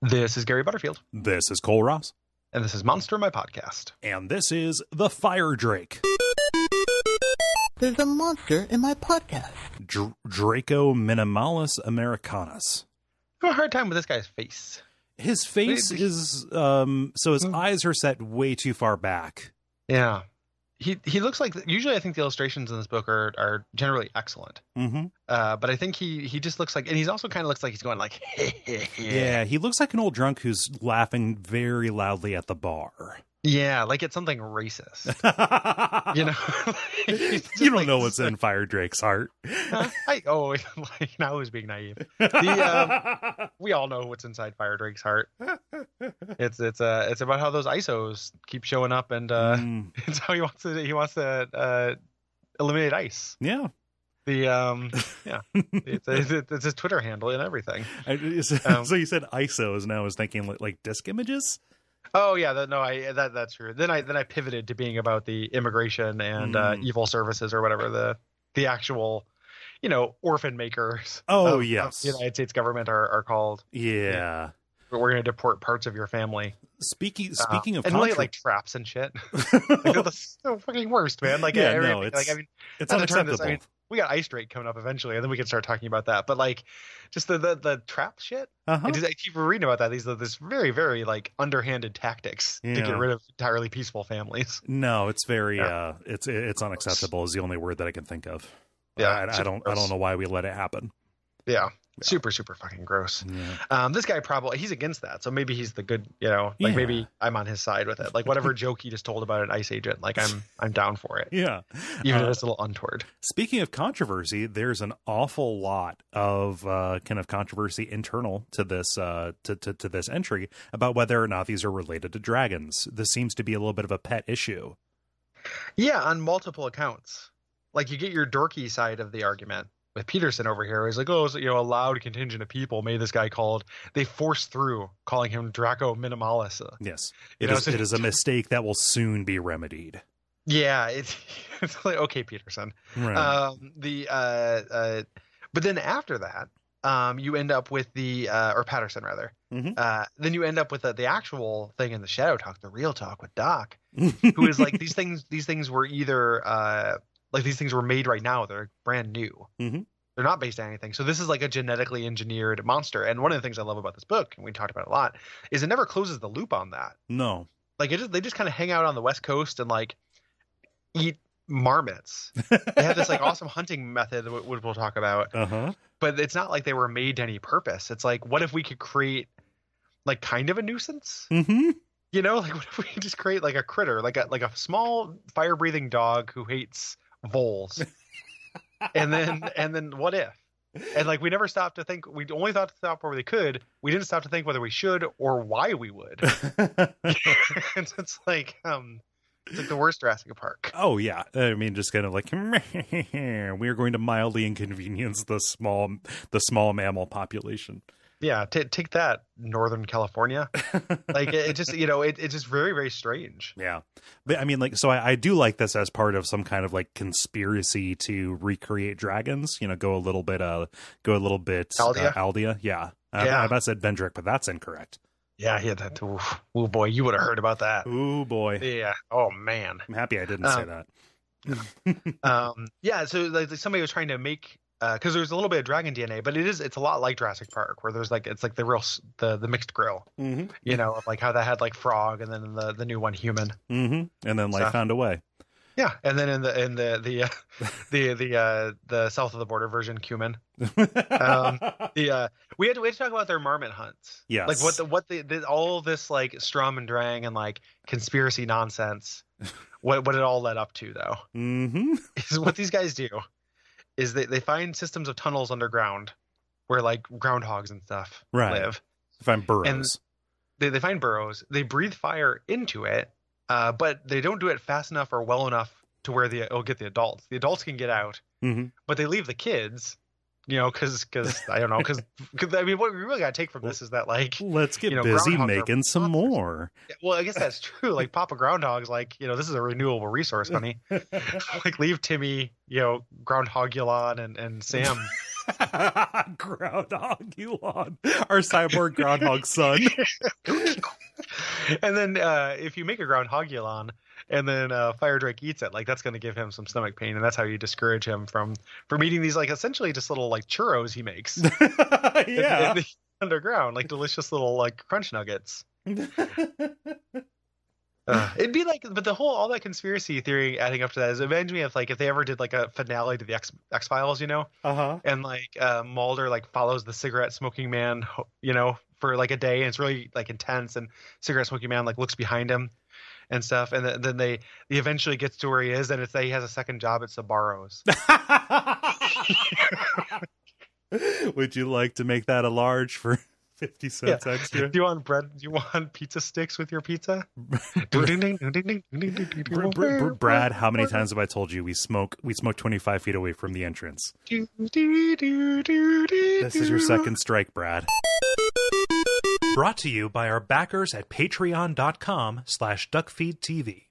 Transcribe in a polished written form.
This is Gary Butterfield. This is Cole Ross. And this is Monster, my podcast. And this is The Fire Drake. There's a monster in my podcast. Draco Minimalis Americanus. I have a hard time with this guy's face. His face is, so his eyes are set way too far back. Yeah. He looks like, usually I think the illustrations in this book are generally excellent. Mm-hmm. But I think he just looks like, and he's also kind of looks like he's going like, yeah, he looks like an old drunk who's laughing very loudly at the bar. Yeah, like it's something racist. You know? You don't know what's in Fire Drake's heart. Now who's being naive? We all know what's inside Fire Drake's heart. It's about how those ISOs keep showing up, and it's how he wants to eliminate ice. Yeah. It's his Twitter handle and everything. So you said ISOs, and I was thinking like disk images. Oh yeah, that's true. Then I pivoted to being about the immigration and evil services or whatever the actual, orphan makers. Oh yes, the United States government are called. Yeah, we're going to deport parts of your family. Speaking of and really like traps and shit. Like, that's the fucking worst, man. Like it's unacceptable. We got Ice Drake coming up eventually, and then we can start talking about that. But like, just the trap shit. I keep reading about that. This very, very like underhanded tactics to get rid of entirely peaceful families. No, it's very it's unacceptable is the only word that I can think of. Yeah, I don't know why we let it happen. Yeah. Super fucking gross. Yeah. This guy he's against that, so maybe he's the good, maybe I'm on his side with it. Like whatever joke he just told about an ICE agent, like I'm down for it. Yeah, even if it's a little untoward. Speaking of controversy, there's an awful lot of kind of controversy internal to this to this entry about whether or not these are related to dragons. This seems to be a little bit of a pet issue. Yeah, on multiple accounts. Like you get your dorky side of the argument. With Peterson over here, he's like, a loud contingent of people made this guy they forced through calling him Draco Minimalis. Yes, it is a mistake that will soon be remedied. Yeah, it's like, okay, Peterson. Right. But then after that, you end up with or Patterson rather. Mm-hmm. Then you end up with the actual thing in the Shadow Talk, the real talk with Doc, who is like these things were either like these things were made right now. They're brand new. Mm-hmm. They're not based on anything. So this is like a genetically engineered monster. And one of the things I love about this book, and we talked about it a lot, is it never closes the loop on that. No. Like they just kind of hang out on the West Coast and like eat marmots. They have this like awesome hunting method which we'll talk about. But it's not like they were made to any purpose. It's like, what if we could create like kind of a nuisance? Mm-hmm. Like what if we could just create like a critter, like a small fire breathing dog who hates voles. and then what if? And like we never stopped to think. We only thought to stop where we could. We didn't stop to think whether we should or why we would. It's like the worst Jurassic Park. Oh yeah, I mean, just kind of like we are going to mildly inconvenience the small mammal population. Yeah, take that, Northern California. Like it just, it's just very, very strange. Yeah, but I mean, like, so I do like this as part of some kind of like conspiracy to recreate dragons. Go a little bit Aldea. Aldea. Yeah, I about said Vendrick, but that's incorrect. Yeah, that. Oh boy, you would have heard about that. Oh boy. Yeah. Oh man. I'm happy I didn't say that. Yeah. So like somebody was trying to make. Because there's a little bit of dragon DNA, but it's a lot like Jurassic Park, where there's like it's like the real the mixed grill, of like how that had like frog, and then the new one human, and then life found a way. Yeah, and then in the south of the border version, cumin. We had to talk about their marmot hunts. Yes, like what all this like Strum and Drang and like conspiracy nonsense. What it all led up to though, is what these guys do. Is they find systems of tunnels underground where like groundhogs and stuff live. They find burrows. And they find burrows. They breathe fire into it, but they don't do it fast enough or well enough to where it'll get the adults. The adults can get out, but they leave the kids. Because I don't know. Because I mean, what we really got to take from this is that like let's get busy making some more. Well, I guess that's true. Like Papa Groundhog's like this is a renewable resource, honey. Like leave Timmy, Groundhogulon and Sam Groundhog Elon, our cyborg groundhog son. And then if you make a groundhog Elon and then Fire Drake eats it, like that's going to give him some stomach pain, and that's how you discourage him from eating these like essentially just little like churros he makes in the underground, like delicious little like crunch nuggets. It'd be like, but all that conspiracy theory adding up to that is, it reminds me of like if they ever did like a finale to the X-Files, you know, and like Mulder like follows the cigarette smoking man, you know, for like a day, and it's really like intense, and cigarette smoking man like looks behind him and stuff, and then he eventually gets to where he is, and it's that he has a second job at Sbarro's. Would you like to make that a large for 50 cents extra? Do you want bread? Do you want pizza sticks with your pizza? Brad, how many times have I told you we smoke 25 feet away from the entrance? This is your second strike, Brad. Brought to you by our backers at patreon.com/duckfeedtv.